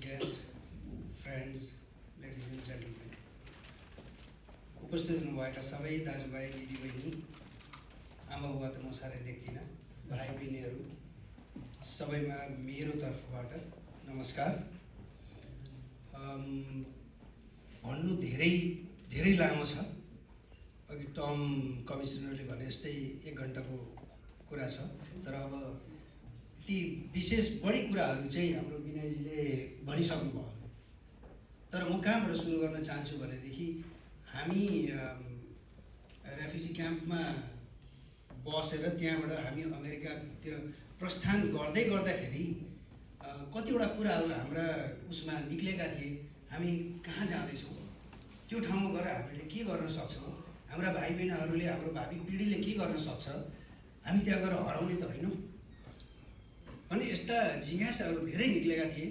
guests, friends, ladies and gentlemen. उपस्थित हुनुभएका सबै दाजुभाइ दिदीबहिनी आमा बुबा त म साह्रै देख्दिनँ, भाइ बहिनीहरू सबैमा मेरो तर्फबाट नमस्कार। भन्नु धेरै लामो छ। अघि टम कमिसनरले भने जस्तै 1 घण्टाको कुरा छ, तर अब ती विशेष बढी कुराहरू चाहिँ हाम्रो विनयजीले भनिसक्नु भयो। तर म कहाँबाट सुरु गर्न चाहन्छु भनेदेखि हामी रेफ्युजी क्याम्पमा बसेर त्यहाँबाट हामी अमेरिकातिर प्रस्थान गर्दाखेरि कतिवटा कुराहरू हाम्रा उसमा निक्लेका थिए। हामी कहाँ जाँदैछौँ, त्यो ठाउँमा गएर हामीले के गर्न सक्छौँ, हाम्रा भाइ बहिनीहरूले, हाम्रो भावी पिँढीले के गर्न सक्छ, हामी त्यहाँ गएर हराउने त होइनौँ भन्ने यस्ता जिज्ञासाहरू धेरै निक्लेका थिए।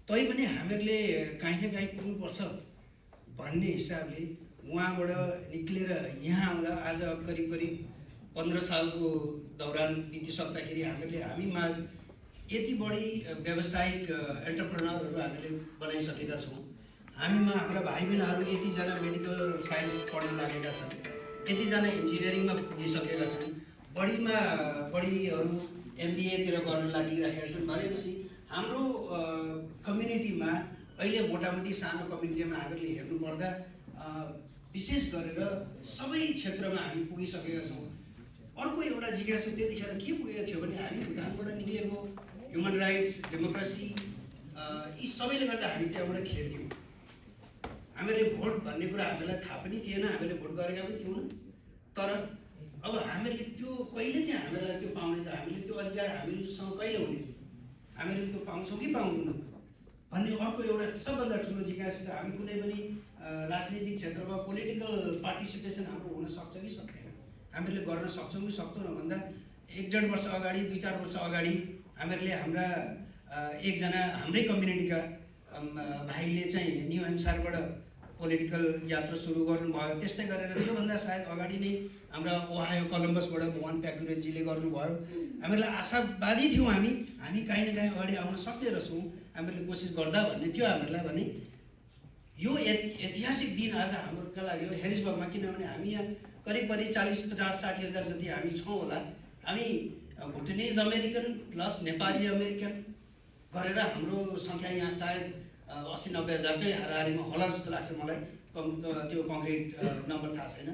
तैपनि हामीहरूले काहीँ न काहीँ पुग्नुपर्छ भन्ने हिसाबले उहाँबाट निक्लेर यहाँ आउँदा आज करिब 15 सालको दौरान बितिसक्दाखेरि हामी माझ यति बढी व्यावसायिक एन्टरप्रेनरहरू हामीले बनाइसकेका छौँ। हामीमा हाम्रा भाइ बहिनीहरू यतिजना मेडिकल साइन्स पढ्न लागेका छन्, यतिजना इन्जिनियरिङमा पुगिसकेका छन्, बढीमा बढीहरू MBAतिर गर्न लागिरहेका छन् भनेपछि हाम्रो कम्युनिटीमा अहिले मोटामोटी सानो कम्युनिटीमा हामीले हेर्नुपर्दा विशेष गरेर सबै क्षेत्रमा हामी पुगिसकेका छौँ। अर्को एउटा जिज्ञासा त्यतिखेर के पुगेको थियो भने हामी भुटानबाट निक्लेको ह्युमन राइट्स, डेमोक्रेसी यी सबैले गर्दा हामी त्यहाँबाट खेल्थ्यौँ। हामीले भोट भन्ने कुरा हामीलाई थाहा पनि थिएन, हामीले भोट गरेका पनि थियौँ। तर अब हामीले त्यो कहिले चाहिँ हामीलाई त्यो पाउने त, हामीले त्यो अधिकार हामीसँग कहिले हुने, हामीले त्यो पाउँछौँ कि पाउँदैनौँ भन्ने अर्को एउटा सबभन्दा ठुलो जिज्ञासा छ। हामी कुनै पनि राजनीतिक क्षेत्रमा पोलिटिकल पार्टिसिपेसन हाम्रो हुन सक्छ कि सक्दैन, हामीले गर्न सक्छौँ कि सक्दैनौँ भन्दा 1-1.5 वर्ष अगाडि, 2-4 वर्ष अगाडि हामीहरूले हाम्रा एकजना हाम्रै कम्युनिटीका भाइले चाहिँ न्यू हेम्पसायरबाट पोलिटिकल यात्रा सुरु गर्नुभयो। त्यस्तै गरेर त्योभन्दा सायद अगाडि नै हाम्रा ओहायो कलम्बसबाट मोहन प्याकुरेजीले गर्नुभयो। हामीहरूलाई आशावादी थियौँ, हामी काहीँ न काहीँ अगाडि आउन सक्ने रहेछौँ, हामीले कोसिस गर्दा भन्ने थियो हामीहरूलाई। भने यो ऐतिहासिक दिन आज हाम्रोका लागि हो हेरिसबर्गमा, किनभने हामी यहाँ करिब 40, 50, 60 हजार जति हामी छौँ होला। हामी भुटानिज अमेरिकन प्लस नेपाली अमेरिकन गरेर हाम्रो सङ्ख्या यहाँ सायद 80-90 हजारकै हाराहारीमा होला जस्तो लाग्छ मलाई। त्यो कङ्क्रिट नम्बर थाहा छैन।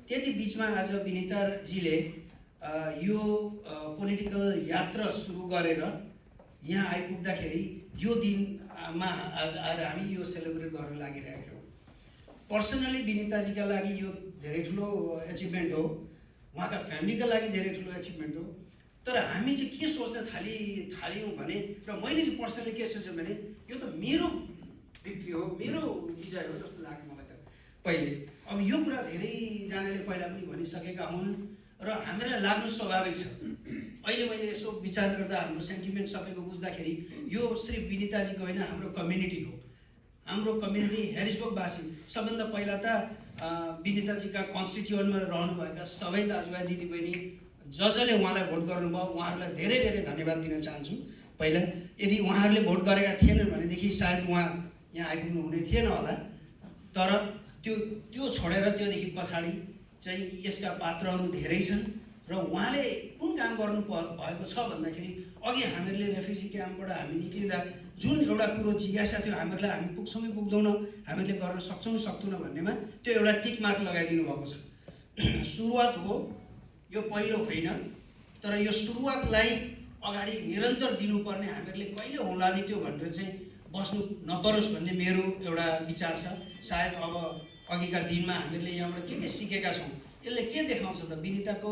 त्यति बिचमा आज विनिताजीले यो पोलिटिकल यात्रा सुरु गरेर यहाँ आइपुग्दाखेरि यो दिनमा आज आएर हामी यो सेलिब्रेट गर्न लागिरहेका छौँ। पर्सनली विनिताजीका लागि यो धेरै ठुलो एचिभमेन्ट हो, उहाँका फ्यामिलीका लागि धेरै ठुलो एचिभमेन्ट हो। तर हामी चाहिँ के सोच्न थाल्यौँ भने, र मैले चाहिँ पर्सनली के सोचेँ भने यो त मेरो भिक्ट्री हो, मेरो विजय हो जस्तो लाग्यो मलाई त पहिले। अब यो कुरा धेरैजनाले पहिला पनि भनिसकेका हुन् र हामीलाई लाग्नु स्वाभाविक छ। अहिले मैले यसो विचार गर्दा हाम्रो सेन्टिमेन्ट सबैको बुझ्दाखेरि यो सिर्फ विनिताजीको होइन, हाम्रो कम्युनिटीको, हाम्रो कम्युनिटी हेरिसबर्गवासी। सबभन्दा पहिला त विनिताजीका कन्स्टिट्युएन्टमा रहनुभएका सबै दाजुभाइ दिदीबहिनी जसले उहाँलाई भोट गर्नुभयो उहाँहरूलाई धेरै धेरै धन्यवाद दिन चाहन्छु। पहिला यदि उहाँहरूले भोट गरेका थिएनन् भनेदेखि सायद उहाँ यहाँ आइपुग्नु हुने थिएन होला। तर त्यो छोडेर त्योदेखि पछाडि चाहिँ यसका पात्रहरू धेरै छन् र उहाँले कुन काम गर्नु भएको छ भन्दाखेरि अघि हामीहरूले रेफ्युजी क्याम्पबाट हामी निक्लिँदा जुन एउटा कुरो जिज्ञासा थियो हामीहरूलाई, हामी पुग्छौँ कि पुग्दैनौँ, हामीले गर्न सक्छौँ कि सक्दैनौँ भन्नेमा त्यो एउटा टिक मार्क लगाइदिनु भएको छ। सुरुवात हो, यो पहिलो होइन, तर यो सुरुवातलाई अगाडि निरन्तर दिनुपर्ने, हामीहरूले कहिले होला नि त्यो भनेर चाहिँ बस्नु नपरोस् भन्ने मेरो एउटा विचार छ। सायद अब अघिका दिनमा हामीहरूले यहाँबाट के सिकेका छौँ, यसले के देखाउँछ त, विनिताको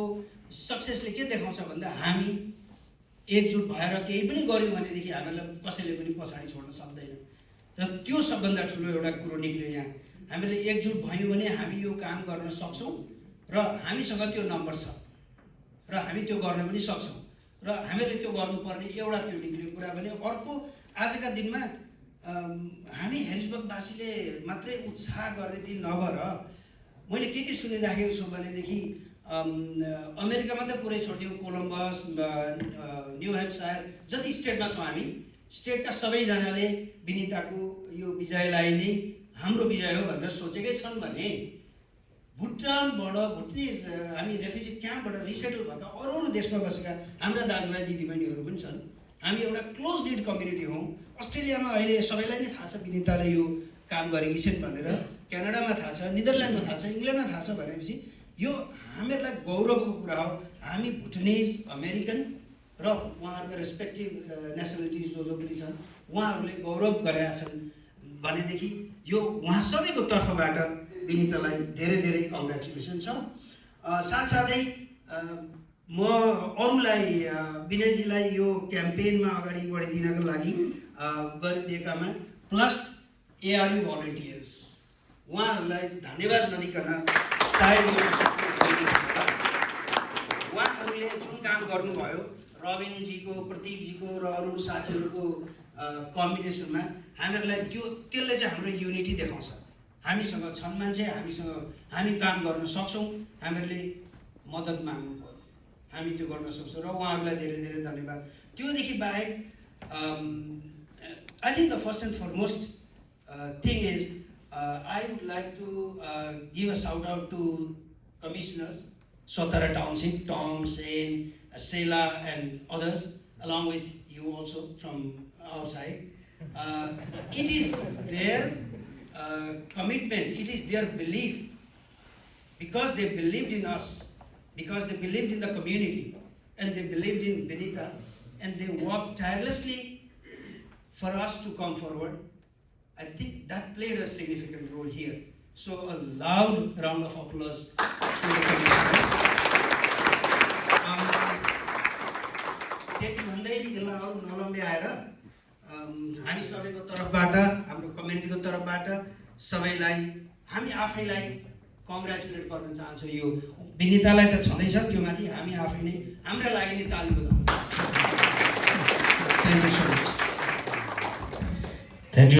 सक्सेसले के देखाउँछ भन्दा हामी एकजुट भएर केही पनि गऱ्यौँ भनेदेखि हामीहरूलाई कसैले पनि पछाडि छोड्न सक्दैन। र त्यो सबभन्दा ठुलो एउटा कुरो निक्ल्यो यहाँ। हामीले एकजुट भयौँ भने हामी यो काम गर्न सक्छौँ र हामीसँग त्यो नम्बर छ र हामी त्यो गर्न पनि सक्छौँ र हामीले त्यो गर्नुपर्ने एउटा त्यो निक्लियो कुरा भने। अर्को आजका दिनमा हामी हेरिसबर्गवासीले मात्रै उत्साह गर्ने दिन नभएर मैले के सुनिराखेको छु भनेदेखि अमेरिकामा त पुरै छोडिदिउँ, कोलम्बस, न्यू हेम्पसायर जति स्टेटमा छौँ हामी स्टेटका सबैजनाले विनिताको यो विजयलाई नै हाम्रो विजय हो भनेर सोचेकै छन् भने भुटानबाट भुटनिज हामी रेफ्युजी क्याम्पबाट रिसेटल भएका अरू देशमा बसेका हाम्रा दाजुभाइ दिदीबहिनीहरू पनि छन्। हामी एउटा क्लोज निड कम्युनिटी हौँ। अस्ट्रेलियामा अहिले सबैलाई नै थाहा छ विनिताले यो काम गरेकी छिन् भनेर, क्यानाडामा थाहा छ, नेदरल्यान्डमा थाहा छ, इङ्ल्यान्डमा थाहा छ भनेपछि यो हामीहरूलाई गौरवको कुरा हो। हामी भुटनिज, अमेरिकन र उहाँहरूको रेस्पेक्टिभ नेसनलिटिज जो पनि छन् उहाँहरूले गौरव गरेका छन् भनेदेखि यो उहाँ सबैको तर्फबाट विनितालाई धेरै धेरै कङ्ग्रेचुलेसन छ। साथसाथै म अरूलाई विनयजीलाई यो क्याम्पेनमा अगाडि बढिदिनको लागि गरिदिएकामा प्लस एआरयू भलन्टियर्स उहाँहरूलाई धन्यवाद नदिकन सायद उहाँहरूले जुन काम गर्नुभयो रविनजीको, प्रतीकजीको र अरू साथीहरूको कम्बिनेसनमा हामीहरूलाई त्यसले चाहिँ हाम्रो युनिटी देखाउँछ। हामीसँग छन् मान्छे, हामी काम गर्न सक्छौँ, हामीहरूले मद्दत माग्नु पर्यो, हामी त्यो गर्न सक्छौँ र उहाँहरूलाई धेरै धेरै धन्यवाद। त्योदेखि बाहेक I think the first and foremost thing is I would like to give a shout out to commissioners, Sotara Township, Tom, Shane, Sela and others, along with you also from outside. It is their commitment, it is their belief, because they believed in us, because they believed in the community, and they believed in Vinita, and they worked tirelessly for us to come forward. I think that played a significant role here. So a loud round of applause to the commissioners. त्यति भन्दै यसलाई अरू नलम्बे आएर हामी सबैको तर्फबाट, हाम्रो कम्युनिटीको तर्फबाट सबैलाई हामी आफैलाई कङ्ग्रेचुलेट गर्न चाहन्छौँ। यो विनितालाई त छँदैछ, त्यो माथि हामी आफै नै हाम्रा लागि नै ताली बजाउँ। Thank you so much.